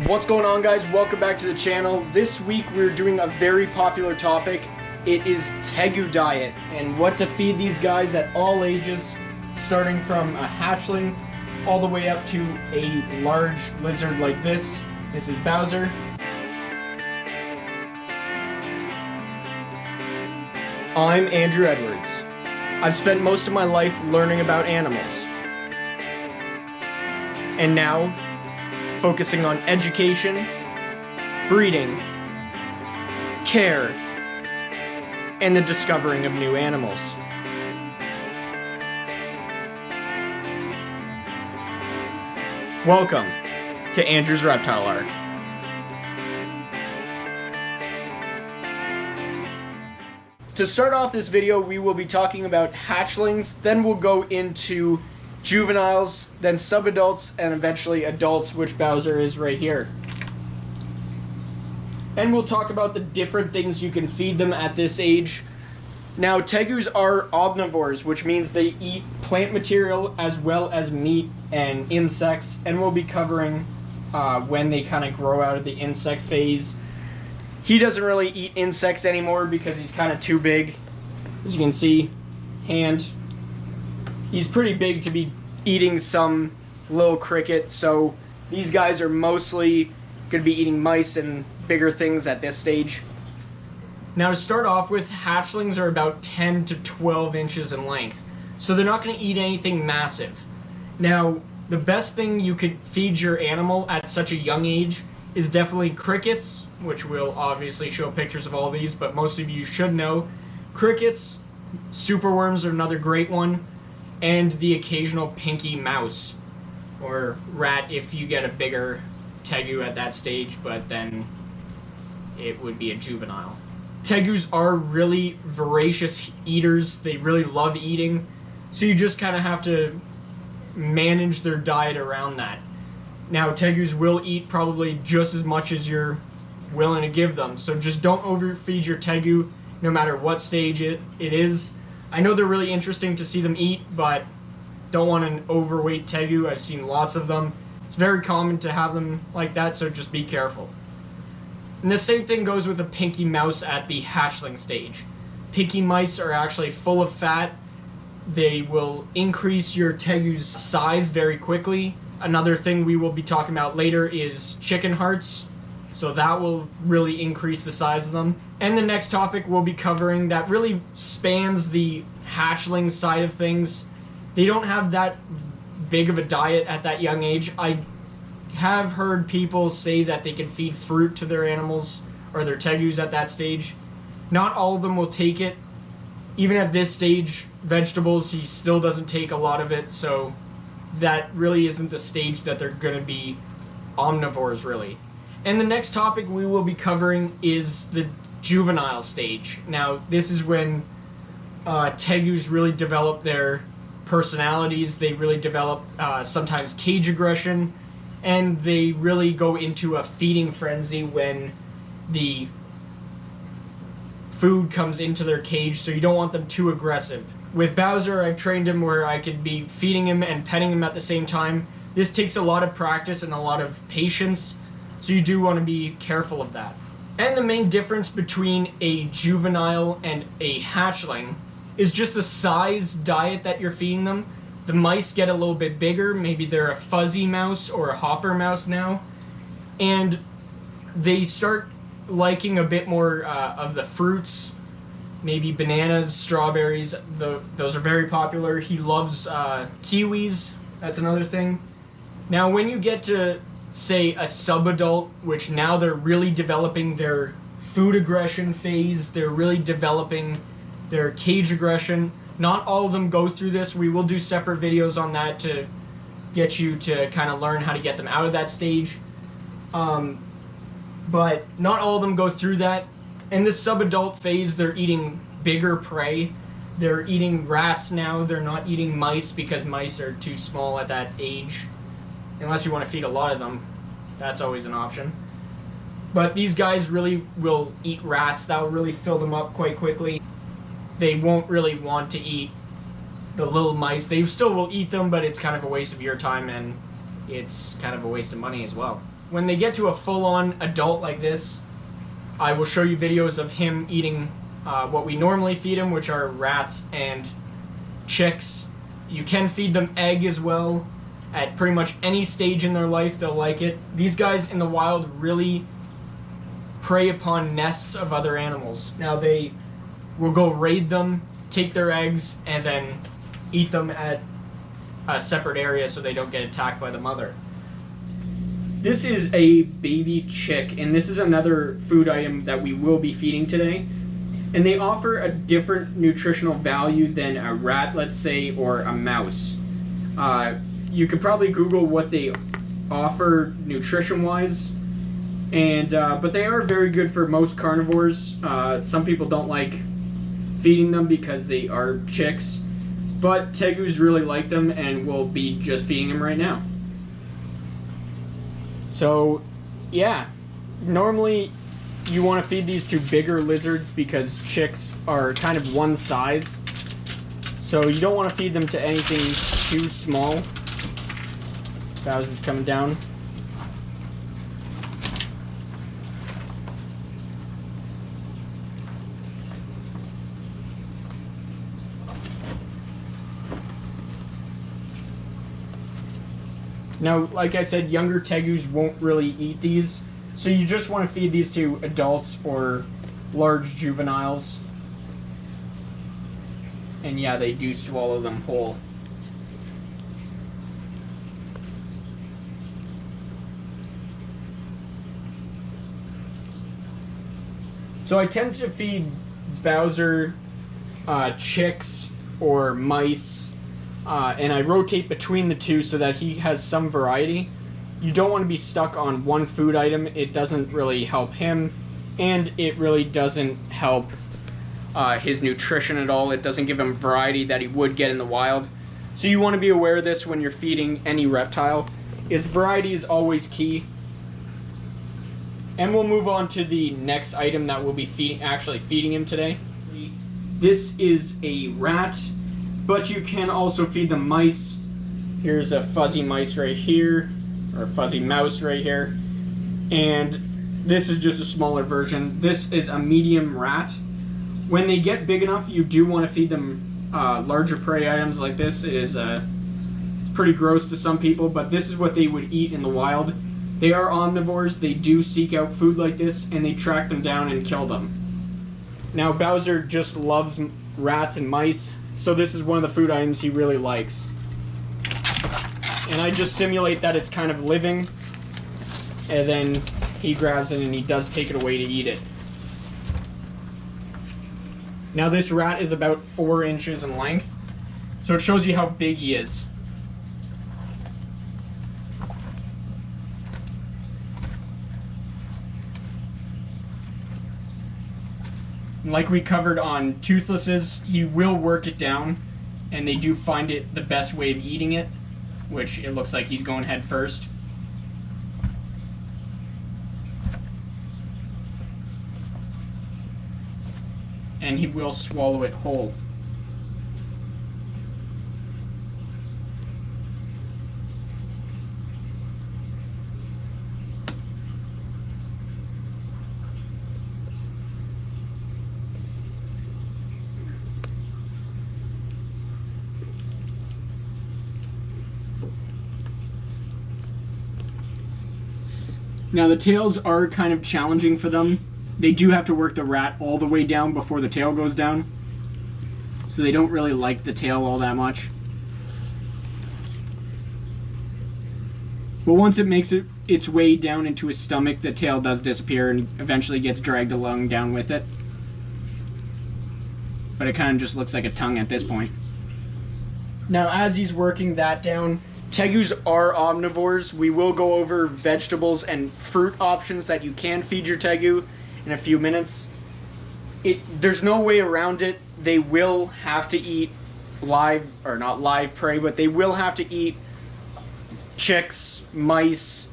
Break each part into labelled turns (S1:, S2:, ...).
S1: What's going on, guys? Welcome back to the channel. This week we're doing a very popular topic. It is Tegu diet and what to feed these guys at all ages, starting from a hatchling all the way up to a large lizard like this. This is Bowser. I'm Andrew Edwards. I've spent most of my life learning about animals. And now, focusing on education, breeding, care, and the discovering of new animals. Welcome to Andrew's Reptile Arc. To start off this video, we will be talking about hatchlings, then we'll go into juveniles, then subadults, and eventually adults, which Bowser is right here. And we'll talk about the different things you can feed them at this age. Now, tegus are omnivores, which means they eat plant material as well as meat and insects, and we'll be covering when they kind of grow out of the insect phase. He doesn't really eat insects anymore because he's kind of too big. As you can see, hand. He's pretty big to be eating some little cricket, so these guys are mostly going to be eating mice and bigger things at this stage. Now, to start off with, hatchlings are about 10 to 12 inches in length, so they're not going to eat anything massive. Now, the best thing you could feed your animal at such a young age is definitely crickets, which we'll obviously show pictures of all these, but most of you should know. Crickets, superworms are another great one, and the occasional pinky mouse, or rat if you get a bigger tegu at that stage, but then it would be a juvenile. Tegus are really voracious eaters. They really love eating, so you just kind of have to manage their diet around that. Now, tegus will eat probably just as much as you're willing to give them, so just don't overfeed your tegu no matter what stage it is. I know they're really interesting to see them eat, but don't want an overweight tegu. I've seen lots of them. It's very common to have them like that, so just be careful. And the same thing goes with a pinky mouse at the hatchling stage. Pinky mice are actually full of fat. They will increase your tegu's size very quickly. Another thing we will be talking about later is chicken hearts. So that will really increase the size of them. And the next topic we'll be covering that really spans the hatchling side of things. They don't have that big of a diet at that young age. I have heard people say that they can feed fruit to their animals or their tegus at that stage. Not all of them will take it. Even at this stage, vegetables, he still doesn't take a lot of it, so that really isn't the stage that they're going to be omnivores, really. And the next topic we will be covering is the juvenile stage. Now, this is when tegus really develop their personalities. They really develop sometimes cage aggression, and they really go into a feeding frenzy when the food comes into their cage, so you don't want them too aggressive. With Bowser, I've trained him where I could be feeding him and petting him at the same time. This takes a lot of practice and a lot of patience, so you do want to be careful of that. And the main difference between a juvenile and a hatchling is just the size diet that you're feeding them. The mice get a little bit bigger. Maybe they're a fuzzy mouse or a hopper mouse now. And they start liking a bit more of the fruits. Maybe bananas, strawberries. Those are very popular. He loves kiwis. That's another thing. Now, when you get to, say, a subadult, which now they're really developing their food aggression phase, they're really developing their cage aggression. Not all of them go through this. We will do separate videos on that to get you to kind of learn how to get them out of that stage. But not all of them go through that. In this subadult phase, they're eating bigger prey. They're eating rats now. They're not eating mice because mice are too small at that age. Unless you want to feed a lot of them. That's always an option. But these guys really will eat rats. That will really fill them up quite quickly. They won't really want to eat the little mice. They still will eat them, but it's kind of a waste of your time and it's kind of a waste of money as well. when they get to a full-on adult like this, I will show you videos of him eating what we normally feed him, which are rats and chicks. You can feed them egg as well. At pretty much any stage in their life, they'll like it. These guys in the wild really prey upon nests of other animals. Now they will go raid them, take their eggs, and then eat them at a separate area so they don't get attacked by the mother. This is a baby chick, and this is another food item that we will be feeding today. And they offer a different nutritional value than a rat, let's say, or a mouse. You could probably Google what they offer nutrition-wise, and but they are very good for most carnivores. Some people don't like feeding them because they are chicks, but Tegus really like them and will be just feeding them right now. So, yeah, normally you want to feed these to bigger lizards because chicks are kind of one size. So you don't want to feed them to anything too small. Bowser's coming down. Now, like I said, younger tegus won't really eat these, so you just want to feed these to adults or large juveniles. And yeah, they do swallow them whole. So I tend to feed Bowser chicks or mice, and I rotate between the two so that he has some variety. You don't want to be stuck on one food item. It doesn't really help him, and it really doesn't help his nutrition at all. It doesn't give him variety that he would get in the wild. So you want to be aware of this when you're feeding any reptile, is variety is always key. And we'll move on to the next item that we'll be actually feeding him today. This is a rat, but you can also feed them mice. Here's a fuzzy mice right here, or a fuzzy mouse right here. And this is just a smaller version. This is a medium rat. When they get big enough, you do want to feed them larger prey items like this. It's pretty gross to some people, but this is what they would eat in the wild. They are omnivores. They do seek out food like this, and they track them down and kill them. Now, Bowser just loves rats and mice, so this is one of the food items he really likes. And I just simulate that it's kind of living, and then he grabs it and he does take it away to eat it. Now, this rat is about 4 inches in length, so it shows you how big he is. Like we covered on toothlesses, he will work it down, and they do find it the best way of eating it, which it looks like he's going head first. And he will swallow it whole. Now the tails are kind of challenging for them. They do have to work the rat all the way down before the tail goes down. So they don't really like the tail all that much. But once it makes its way down into his stomach, the tail does disappear and eventually gets dragged along down with it. But it kind of just looks like a tongue at this point. Now as he's working that down, tegus are omnivores. We will go over vegetables and fruit options that you can feed your tegu in a few minutes. There's no way around it. They will have to eat live, or not live prey, but they will have to eat chicks, mice,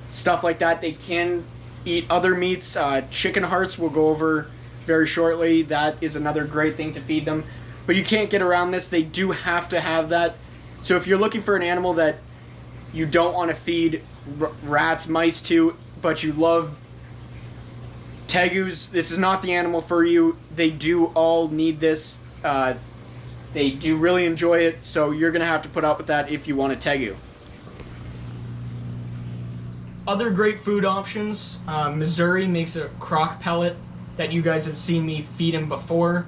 S1: stuff like that. They can eat other meats. Chicken hearts we'll go over very shortly. That is another great thing to feed them. But you can't get around this. They do have to have that. So if you're looking for an animal that you don't want to feed rats, mice too, but you love Tegus, this is not the animal for you. They do all need this. They do really enjoy it, so you're going to have to put up with that if you want a Tegu. Other great food options, Missouri makes a crock pellet that you guys have seen me feed them before.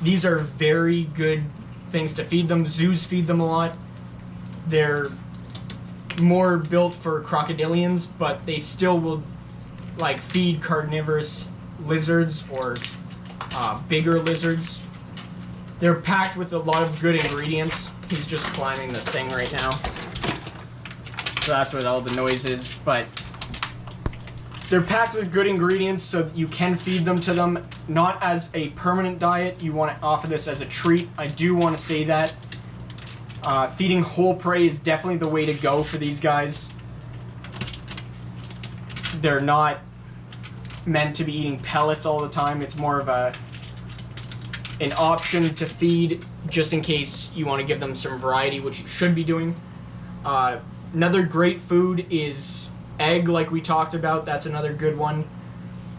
S1: These are very good things to feed them. Zoos feed them a lot. They're more built for crocodilians, but they still will like feed carnivorous lizards or bigger lizards. They're packed with a lot of good ingredients. He's just climbing the thing right now, so that's what all the noise is. But they're packed with good ingredients, so you can feed them to them, not as a permanent diet. You want to offer this as a treat. I do want to say that feeding whole prey is definitely the way to go for these guys. They're not meant to be eating pellets all the time. It's more of an option to feed just in case you want to give them some variety, which you should be doing. Another great food is egg, like we talked about. That's another good one.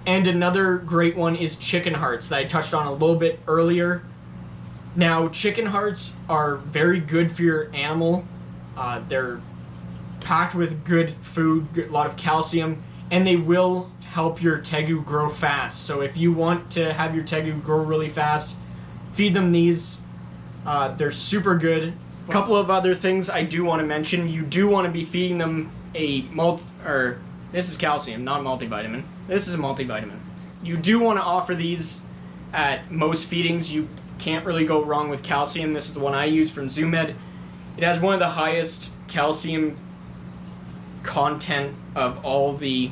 S1: And another great one is chicken hearts that I touched on a little bit earlier. Now, chicken hearts are very good for your animal. They're packed with good food, a lot of calcium, and they will help your Tegu grow fast. So if you want to have your Tegu grow really fast, feed them these. They're super good. A couple of other things I do want to mention. You do want to be feeding them this is calcium, not multivitamin. This is a multivitamin. You do want to offer these at most feedings. You can't really go wrong with calcium. This is the one I use from ZooMed. It has one of the highest calcium content of all the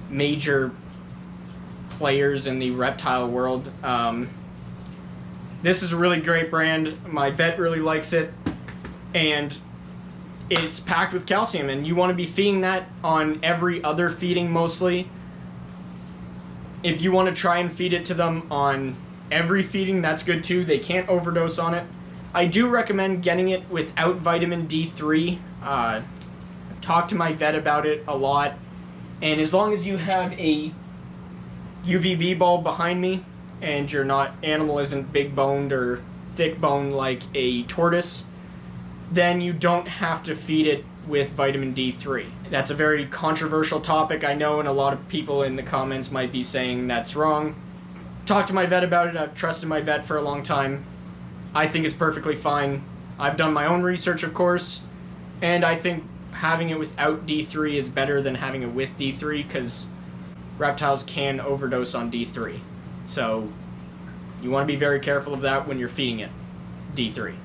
S1: major players in the reptile world. This is a really great brand. My vet really likes it, and it's packed with calcium, and you want to be feeding that on every other feeding mostly. If you want to try and feed it to them on every feeding, that's good too. They can't overdose on it. I do recommend getting it without vitamin D3. I've talked to my vet about it a lot, and as long as you have a UVB bulb behind me and your animal isn't big boned or thick boned like a tortoise, then you don't have to feed it with vitamin D3. That's a very controversial topic, I know, and a lot of people in the comments might be saying that's wrong. Talked to my vet about it. I've trusted my vet for a long time. I think it's perfectly fine. I've done my own research, of course, and I think having it without D3 is better than having it with D3, because reptiles can overdose on D3. So you want to be very careful of that when you're feeding it D3.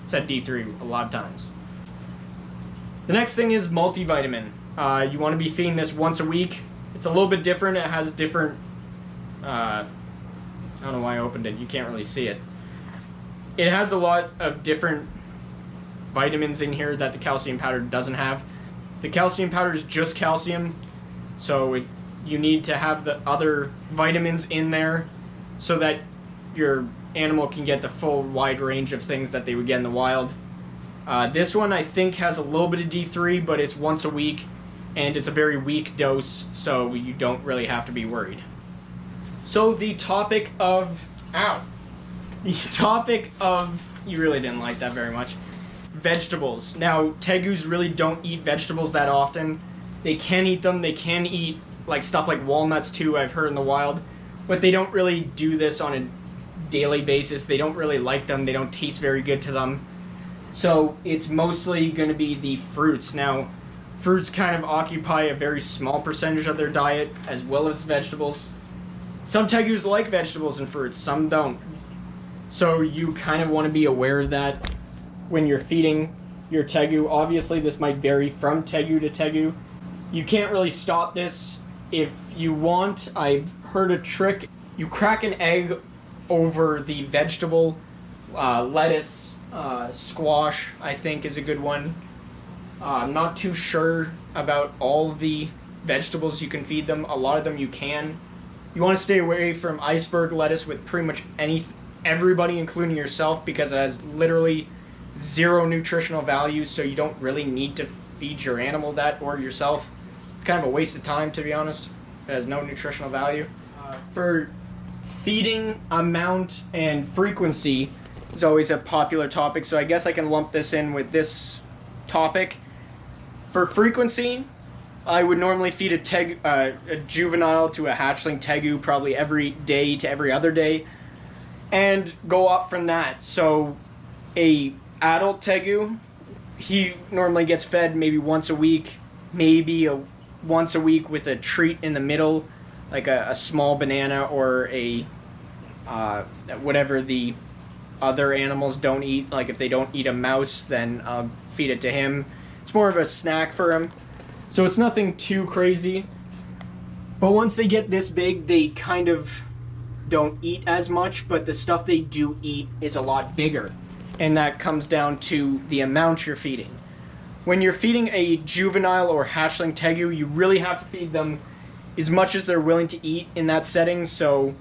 S1: Said D3 a lot of times. The next thing is multivitamin. You want to be feeding this once a week. It's a little bit different. It has different... I don't know why I opened it. You can't really see it. It has a lot of different vitamins in here that the calcium powder doesn't have. The calcium powder is just calcium, so you need to have the other vitamins in there so that your animal can get the full wide range of things that they would get in the wild. This one I think has a little bit of D3, but it's once a week, and it's a very weak dose, so you don't really have to be worried. So the topic of... You really didn't like that very much. Vegetables. Now, Tegus really don't eat vegetables that often. They can eat them. They can eat like stuff like walnuts too, I've heard in the wild. But they don't really do this on a daily basis. They don't really like them. They don't taste very good to them. So it's mostly going to be the fruits. Now, fruits kind of occupy a very small percentage of their diet, as well as vegetables. Some Tegus like vegetables and fruits, some don't. So you kind of want to be aware of that when you're feeding your Tegu. Obviously, this might vary from Tegu to Tegu. You can't really stop this. If you want, I've heard a trick. You crack an egg over the vegetable, lettuce, squash, I think is a good one. I'm not too sure about all the vegetables you can feed them. A lot of them you can. You want to stay away from iceberg lettuce with pretty much everybody, including yourself, because it has literally zero nutritional value, so you don't really need to feed your animal that or yourself. It's kind of a waste of time, to be honest. It has no nutritional value. For feeding amount and frequency is always a popular topic, so I guess I can lump this in with this topic. For frequency, I would normally feed a juvenile to a hatchling tegu probably every day to every other day, and go up from that. So a adult tegu, he normally gets fed maybe once a week, maybe once a week with a treat in the middle, like a small banana or a whatever the other animals don't eat. Like if they don't eat a mouse, then I'll feed it to him. It's more of a snack for him. So it's nothing too crazy. But once they get this big, they kind of don't eat as much, but the stuff they do eat is a lot bigger. And that comes down to the amount you're feeding. When you're feeding a juvenile or hatchling tegu, you really have to feed them as much as they're willing to eat in that setting. So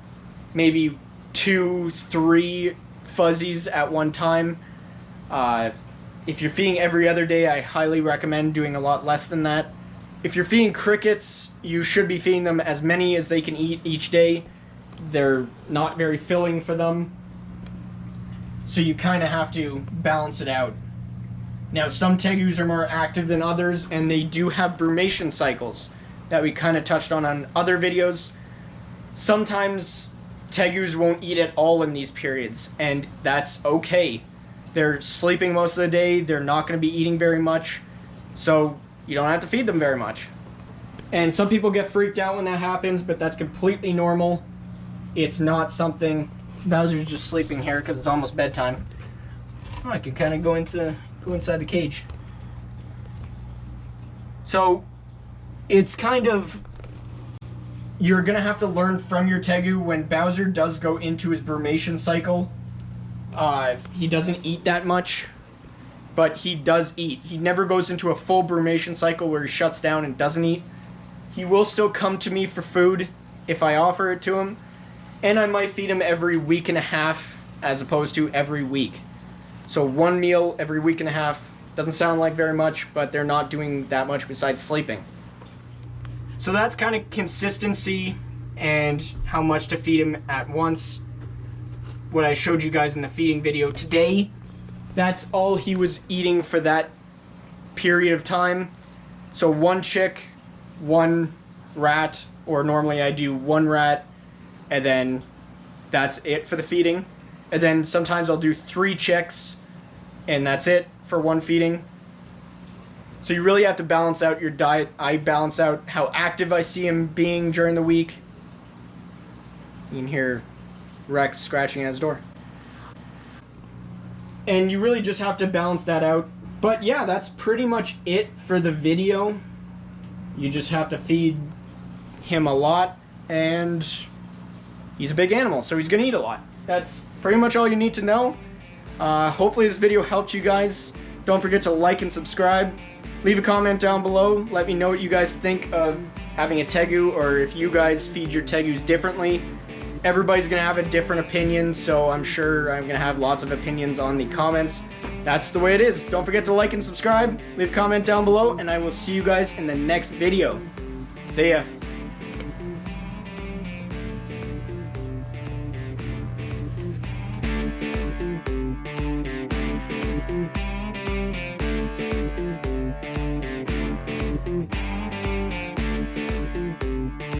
S1: maybe 2-3 fuzzies at one time. If you're feeding every other day, I highly recommend doing a lot less than that. If you're feeding crickets, you should be feeding them as many as they can eat each day. They're not very filling for them, so you kind of have to balance it out. Now, some tegus are more active than others, and they do have brumation cycles that we kind of touched on other videos. Sometimes tegus won't eat at all in these periods, and that's okay. They're sleeping most of the day, they're not going to be eating very much, so you don't have to feed them very much. And some people get freaked out when that happens, but that's completely normal. It's not something... Bowser's just sleeping here because it's almost bedtime. Oh, I can kind of go inside the cage. So it's kind of... You're going to have to learn from your tegu. When Bowser does go into his brumation cycle, he doesn't eat that much, but he does eat. He never goes into a full brumation cycle where he shuts down and doesn't eat. He will still come to me for food if I offer it to him, and I might feed him every week and a half as opposed to every week. So one meal every week and a half doesn't sound like very much, but they're not doing that much besides sleeping. So that's kind of consistency and how much to feed him at once. What I showed you guys in the feeding video today, that's all he was eating for that period of time. So one chick, one rat, or normally I do one rat, and then that's it for the feeding. And then sometimes I'll do 3 chicks, and that's it for one feeding. So you really have to balance out your diet. I balance out how active I see him being during the week. You can hear Rex scratching at his door. And you really just have to balance that out. But yeah, that's pretty much it for the video. You just have to feed him a lot, and he's a big animal, so he's gonna eat a lot. That's pretty much all you need to know. Hopefully this video helped you guys. Don't forget to like and subscribe. Leave a comment down below. Let me know what you guys think of having a tegu, or if you guys feed your tegus differently. Everybody's gonna have a different opinion, so I'm sure I'm gonna have lots of opinions on the comments. That's the way it is. Don't forget to like and subscribe. Leave a comment down below, and I will see you guys in the next video. See ya.